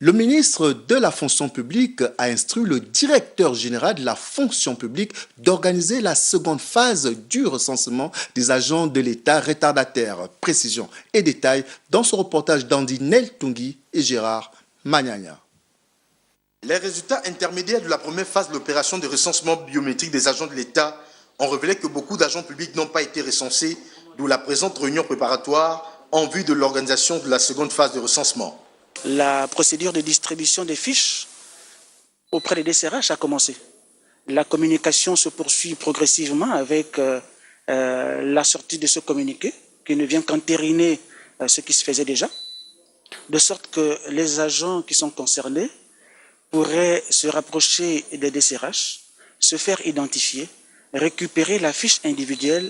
Le ministre de la Fonction publique a instruit le directeur général de la Fonction publique d'organiser la seconde phase du recensement des agents de l'État retardataires. Précision et détails dans ce reportage d'Andy Neltungi et Gérard Magnagna. Les résultats intermédiaires de la première phase de l'opération de recensement biométrique des agents de l'État ont révélé que beaucoup d'agents publics n'ont pas été recensés, d'où la présente réunion préparatoire en vue de l'organisation de la seconde phase de recensement. La procédure de distribution des fiches auprès des DCRH a commencé. La communication se poursuit progressivement avec la sortie de ce communiqué qui ne vient qu'entériner ce qui se faisait déjà, de sorte que les agents qui sont concernés pourraient se rapprocher des DCRH, se faire identifier, récupérer la fiche individuelle,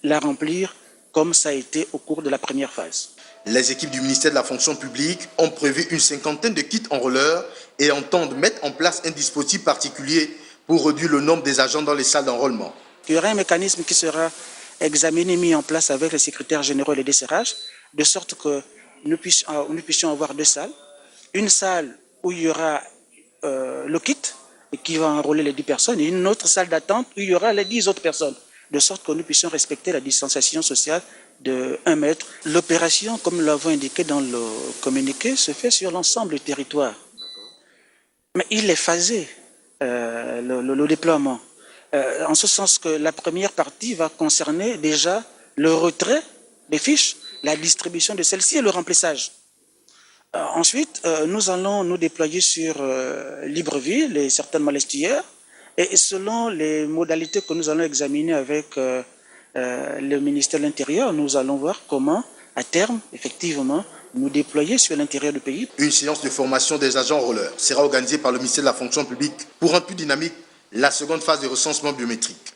la remplir comme ça a été au cours de la première phase. Les équipes du ministère de la Fonction publique ont prévu une cinquantaine de kits enrôleurs et entendent mettre en place un dispositif particulier pour réduire le nombre des agents dans les salles d'enrôlement. Il y aura un mécanisme qui sera examiné, mis en place avec les secrétaires généraux et les DCRH, de sorte que nous puissions avoir deux salles. Une salle où il y aura le kit qui va enrôler les 10 personnes et une autre salle d'attente où il y aura les 10 autres personnes, de sorte que nous puissions respecter la distanciation sociale de 1 mètre. L'opération, comme nous l'avons indiqué dans le communiqué, se fait sur l'ensemble du territoire. Mais il est phasé, le déploiement, en ce sens que la première partie va concerner déjà le retrait des fiches, la distribution de celles-ci et le remplissage. Ensuite, nous allons nous déployer sur Libreville et certainement l'Estuaire, et selon les modalités que nous allons examiner avec le ministère de l'Intérieur, nous allons voir comment, à terme, effectivement, nous déployer sur l'intérieur du pays. Une séance de formation des agents enrôleurs sera organisée par le ministère de la Fonction publique pour rendre plus dynamique la seconde phase de recensement biométrique.